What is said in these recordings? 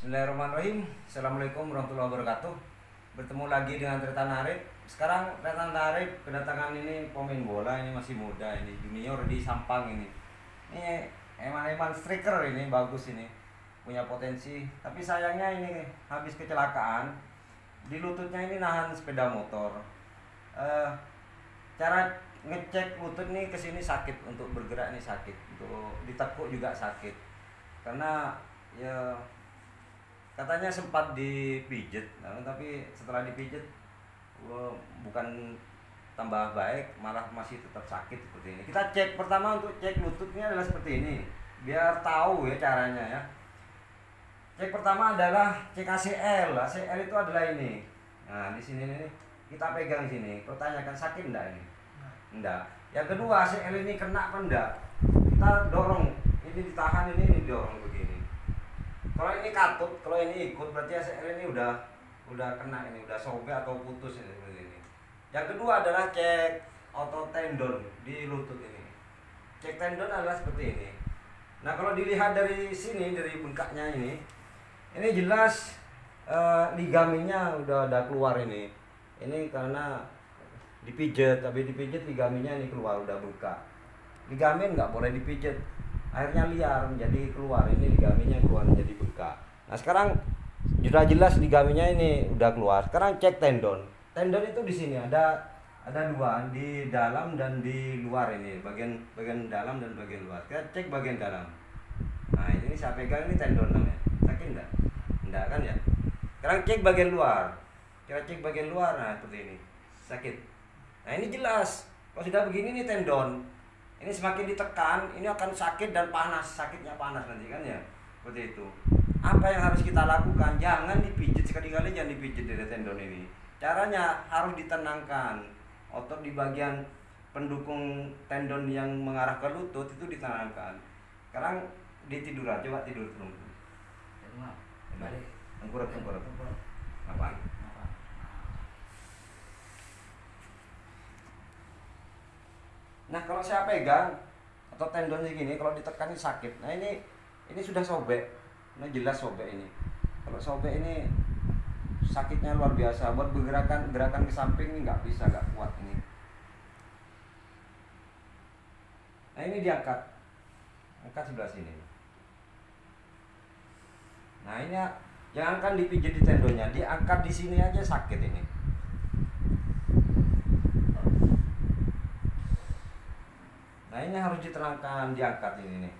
Bismillahirrahmanirrahim. Assalamualaikum warahmatullahi wabarakatuh. Bertemu lagi dengan Tretan Arif. Sekarang Tretan Arif kedatangan ini pemain bola, ini masih muda, ini junior di Sampang ini. Ini eman-eman striker, ini bagus, ini punya potensi. Tapi sayangnya ini habis kecelakaan di lututnya, ini nahan sepeda motor. Cara ngecek lutut nih, kesini sakit, untuk bergerak ini sakit, untuk ditekuk juga sakit. Karena ya katanya sempat dipijet, nah, tapi setelah dipijet bukan tambah baik, malah masih tetap sakit seperti ini. Kita cek pertama, untuk cek lututnya adalah seperti ini, biar tahu ya caranya ya. Cek pertama adalah cek ACL. ACL itu adalah ini. Nah, di sini nih kita pegang sini. Kau tanyakan sakit enggak ini? Enggak. Yang kedua, ACL ini kena apa enggak? Kita dorong, ini ditahan, ini didorong begini. Kalau ini katut, kalau ini ikut, berarti ACL ini udah kena, ini udah sobek atau putus ini seperti ini. Yang kedua adalah cek otot tendon di lutut ini. Cek tendon adalah seperti ini. Nah, kalau dilihat dari sini, dari bengkaknya ini jelas ligamennya udah keluar ini. Ini karena dipijet, tapi dipijet ligamennya ini keluar, udah bengkak. Ligamen nggak boleh dipijet, akhirnya liar menjadi keluar, ini ligamennya keluar menjadi bengkak. Nah, sekarang sudah jelas ligamennya ini udah keluar. Sekarang cek tendon. Tendon itu di sini ada dua, di dalam dan di luar ini, bagian dalam dan bagian luar. Kita cek bagian dalam. Nah, ini saya pegang, ini tendon namanya. Sakit enggak? Enggak kan ya? Sekarang cek bagian luar. Kita cek bagian luar, nah seperti ini. Sakit. Nah, ini jelas. Kalau sudah begini, ini tendon. Ini semakin ditekan, ini akan sakit dan panas, sakitnya panas nanti kan ya, seperti itu. Apa yang harus kita lakukan? Jangan dipijit, sekali-kali jangan dipijit dari tendon ini. Caranya harus ditenangkan. Otot di bagian pendukung tendon yang mengarah ke lutut itu ditenangkan. Sekarang ditiduran, coba tidur terus. Balik. Tengkurap. Apa? Nah, kalau saya pegang atau tendonnya gini, kalau ditekan ini sakit. Nah, ini sudah sobek. Nah, jelas sobek ini. Kalau sobek ini sakitnya luar biasa. Buat gerakan ke samping ini nggak bisa, nggak kuat ini. Nah, ini diangkat. Angkat sebelah sini. Nah, ini jangankan dipijit di tendonnya, diangkat di sini aja sakit ini. Nah, ini harus diterangkan, diangkat ini nih.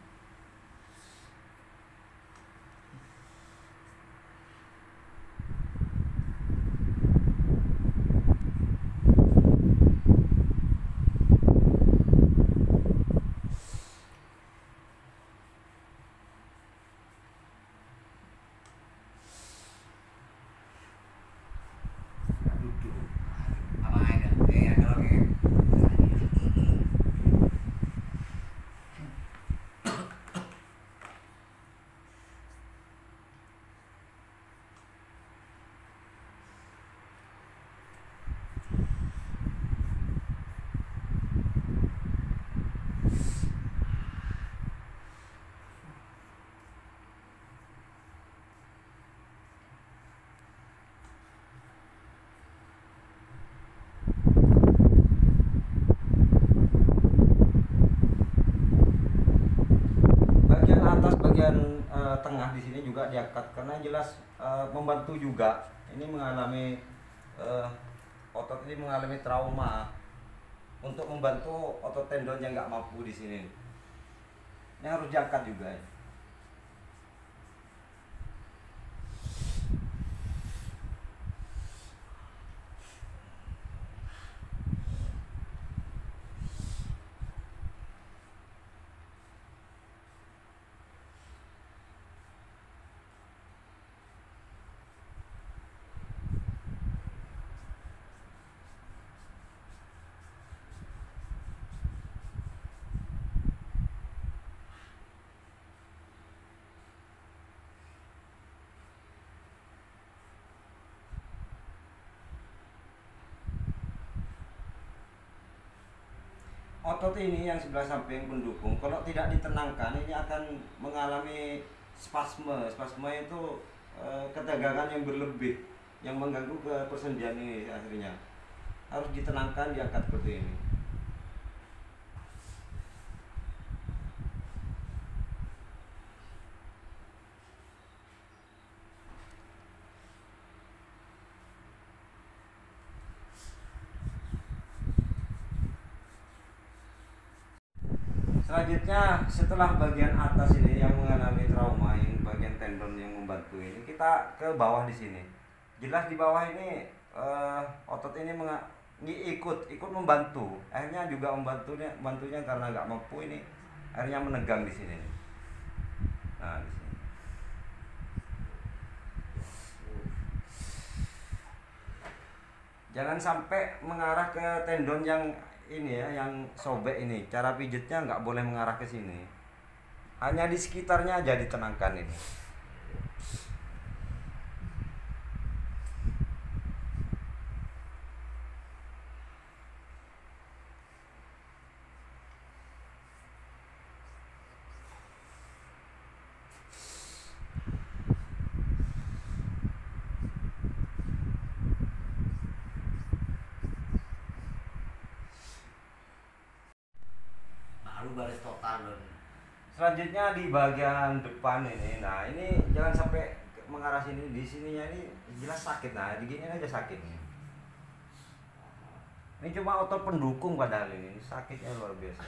Bagian tengah di sini juga diangkat, karena jelas membantu juga. Ini mengalami otot ini mengalami trauma, untuk membantu otot tendon yang nggak mampu di sini. Ini harus diangkat juga ya. Otot ini yang sebelah samping pendukung, kalau tidak ditenangkan, ini akan mengalami spasme. Spasme itu ketegangan yang berlebih yang mengganggu ke persendian ini. Akhirnya harus ditenangkan, diangkat seperti ini. Selanjutnya setelah bagian atas ini yang mengalami trauma, yang bagian tendon yang membantu ini, kita ke bawah di sini. Jelas di bawah ini otot ini ikut membantu. Akhirnya juga membantunya karena nggak mampu ini, akhirnya menegang di sini. Nah, di sini. Jangan sampai mengarah ke tendon yang ini ya, yang sobek ini. Cara pijitnya nggak boleh mengarah ke sini. Hanya di sekitarnya aja ditenangkan ini. Baris total loh. Selanjutnya di bagian depan ini, nah ini jangan sampai mengarah sini. Di sininya ini jelas sakit. Nah digini aja sakit. Ini cuma otot pendukung padahal ini sakitnya luar biasa.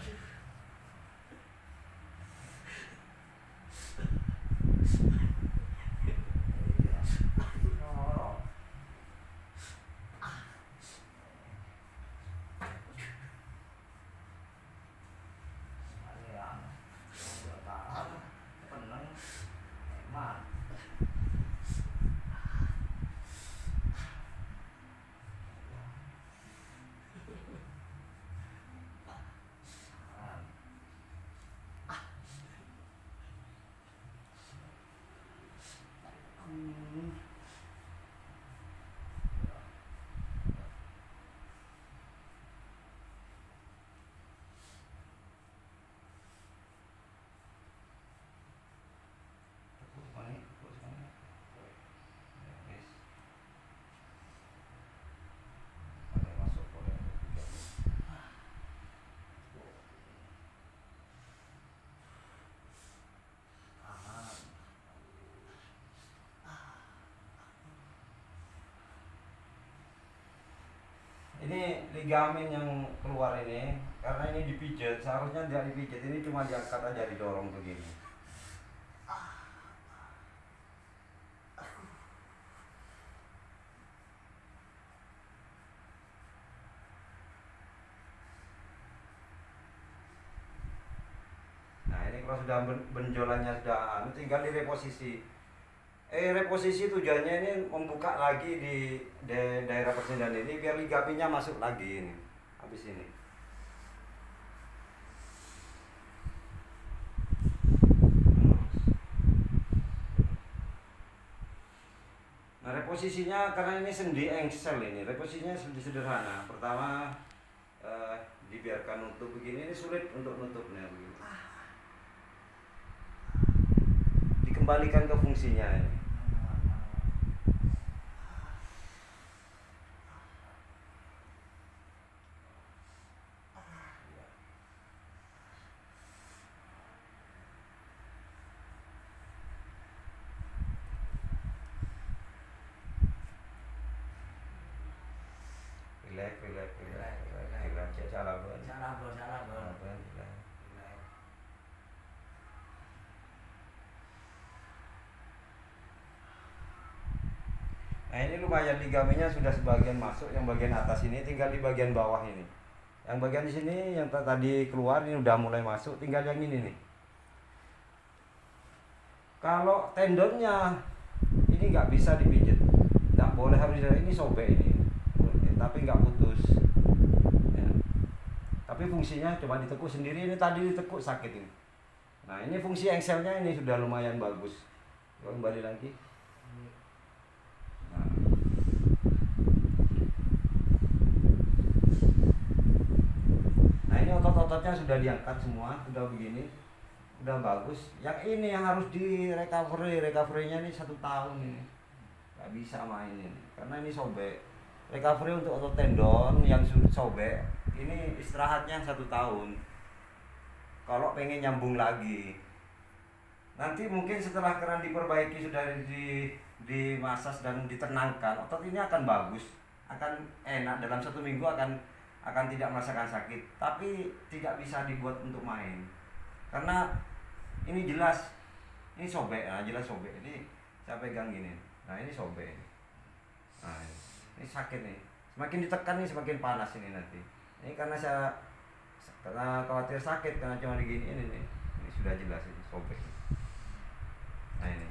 Ini ligamen yang keluar ini karena ini dipijat, seharusnya tidak dipijat, ini cuma diangkat aja, didorong begini. Nah ini kalau sudah benjolannya sudah tinggal direposisi. Reposisi tujuannya ini membuka lagi di daerah persendian ini biar ligamennya masuk lagi ini. Habis ini. Nah reposisinya karena ini sendi engsel ini, reposisinya sederhana. Pertama dibiarkan nutup begini, ini sulit untuk nutupnya begini. Dikembalikan ke fungsinya ini. Relax. Salah bro. Nah ini lumayan ligamennya sudah sebagian masuk, yang bagian atas ini tinggal di bagian bawah ini. Yang bagian di sini yang tadi keluar ini udah mulai masuk, tinggal yang ini nih. Kalau tendonnya ini nggak bisa dipijit, nggak boleh, harus ini sobek ini, tapi nggak putus. Ya. Tapi fungsinya coba ditekuk sendiri, ini tadi ditekuk sakit ini. Nah ini fungsi engselnya ini sudah lumayan bagus. Kembali lagi. Nah ini otot-ototnya sudah diangkat semua, sudah begini. udah bagus. Yang ini yang harus di recovery-nya ini 1 tahun ini. Nggak bisa main ini karena ini sobek. Recovery untuk otot tendon yang sobek ini istirahatnya 1 tahun. Kalau pengen nyambung lagi, nanti mungkin setelah keran diperbaiki, sudah dimasas dan ditenangkan, otot ini akan bagus, akan enak, dalam 1 minggu akan tidak merasakan sakit. Tapi tidak bisa dibuat untuk main karena ini jelas ini sobek. Nah, jelas sobek. Ini saya pegang gini, nah ini sobek. Nah, ini sakit nih, semakin ditekan nih semakin panas ini nanti. Ini karena khawatir sakit, karena cuma digini ini nih. Ini sudah jelas ini sobek. Nah ini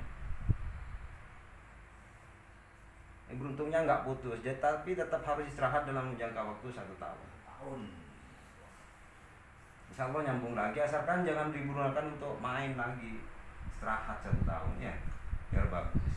beruntungnya nggak putus, tapi tetap harus istirahat dalam jangka waktu 1 tahun. Insya Allah nyambung lagi, asalkan jangan digunakan untuk main lagi. Istirahat 1 tahun ya, biar bagus.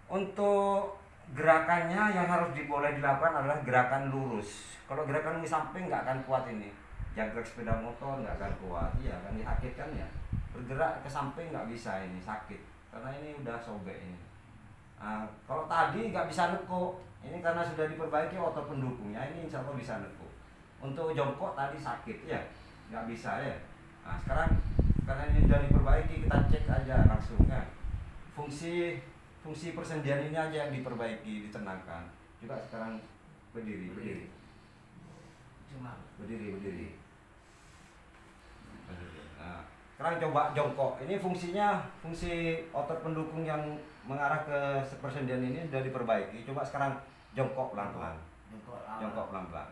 Untuk gerakannya yang harus boleh dilakukan adalah gerakan lurus. Kalau gerakan di samping nggak akan kuat ini. Jaga sepeda motor nggak akan kuat, iya kan disakitkan ya. Bergerak ke samping nggak bisa, ini sakit karena ini udah sobek ini. Nah, kalau tadi nggak bisa nekuk, ini karena sudah diperbaiki otot pendukungnya, ini insya Allah bisa nekuk. Untuk jongkok tadi sakit ya, nggak bisa ya. Nah sekarang karena ini sudah diperbaiki, kita cek aja langsung kan. Fungsi persendian ini aja yang diperbaiki, ditenangkan. Juga sekarang berdiri. Nah, sekarang coba jongkok. Ini fungsi otot pendukung yang mengarah ke persendian ini sudah diperbaiki. Coba sekarang jongkok pelan-pelan. Jongkok pelan-pelan.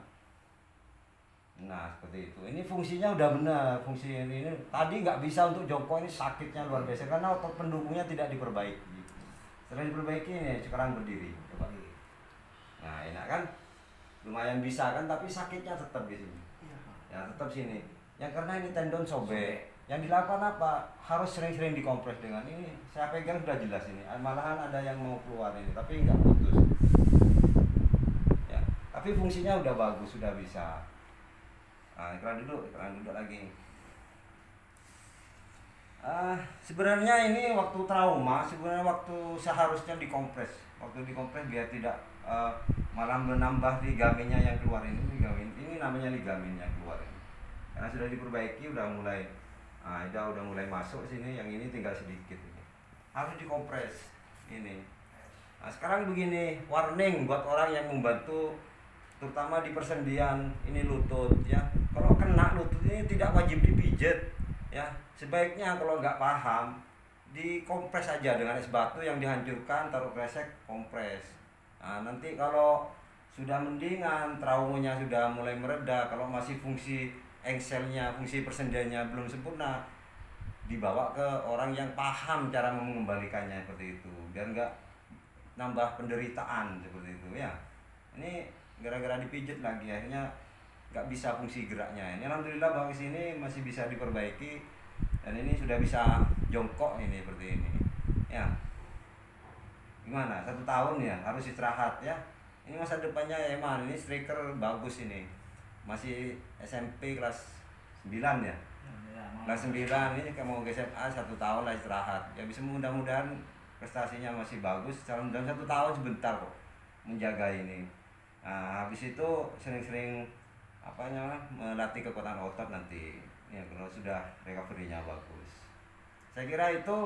Nah seperti itu. Ini fungsinya udah benar. Fungsi ini tadi nggak bisa untuk jongkok, ini sakitnya luar biasa karena otot pendukungnya tidak diperbaiki. Setelah diperbaiki ini sekarang berdiri. Coba. Nah enak kan? Lumayan bisa kan, tapi sakitnya tetap di sini. Ya tetap sini. Yang karena ini tendon sobek. Yang dilakukan apa? Harus sering-sering dikompres dengan ini. Saya pegang sudah jelas ini. Malahan ada yang mau keluar ini, tapi nggak putus. Ya, tapi fungsinya udah bagus, sudah bisa. Nah, keran duduk lagi. Sebenarnya ini waktu trauma, sebenarnya waktu seharusnya dikompres. Waktu dikompres biar tidak malah menambah ligamennya yang keluar ini. Ini namanya ligamen yang keluar ini. Karena sudah diperbaiki, udah mulai masuk sini. Yang ini tinggal sedikit ini. Harus dikompres ini. Nah, sekarang begini, warning buat orang yang membantu, terutama di persendian ini lutut ya. Kalau kena lutut ini tidak wajib dipijat ya. Sebaiknya kalau nggak paham, dikompres aja dengan es batu yang dihancurkan, taruh kresek, kompres. Nah, nanti kalau sudah mendingan, traumanya sudah mulai mereda, kalau masih fungsi engselnya, fungsi persendiannya belum sempurna, dibawa ke orang yang paham cara mengembalikannya seperti itu, biar nggak nambah penderitaan seperti itu ya. Ini gara-gara dipijit lagi akhirnya nggak bisa fungsi geraknya. Ini alhamdulillah bahwa sini masih bisa diperbaiki. Dan ini sudah bisa jongkok ini seperti ini ya. Gimana? 1 tahun ya, harus istirahat ya. Ini masa depannya Eman, ini striker bagus ini. Masih SMP kelas 9 ya. Kelas 9 ini mau ke SMA 1 tahun lah istirahat. Ya bisa, mudah-mudahan prestasinya masih bagus. Dalam 1 tahun sebentar kok menjaga ini. Nah, habis itu sering-sering melatih kekuatan otot nanti. Ya, kalau sudah recovery-nya bagus. Saya kira itu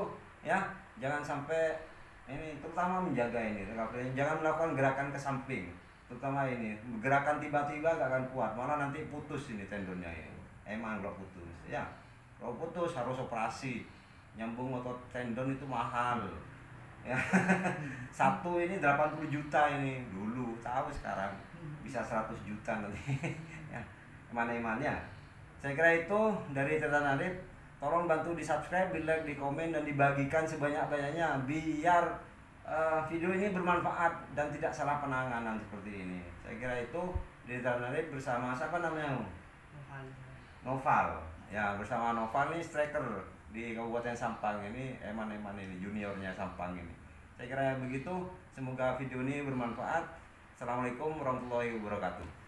ya, jangan sampai ini, terutama menjaga ini recovery. Jangan melakukan gerakan ke samping, terutama ini gerakan tiba-tiba gak akan kuat, malah nanti putus ini tendonnya ini. Emang kalau putus ya, kalau putus harus operasi. Nyambung otot tendon itu mahal ya. Satu ini 80 juta ini dulu, tahu sekarang bisa 100 juta nanti ya. Mana-mana. Saya kira itu dari Tirta Narib. Tolong bantu di subscribe, di like, di komen, dan dibagikan sebanyak-banyaknya biar video ini bermanfaat dan tidak salah penanganan seperti ini. Saya kira itu dari Tirta Narib bersama siapa namanya? Noval. Ya, bersama Noval ini striker di Kabupaten Sampang ini, Eman ini juniornya Sampang ini. Saya kira begitu. Semoga video ini bermanfaat. Assalamualaikum warahmatullahi wabarakatuh.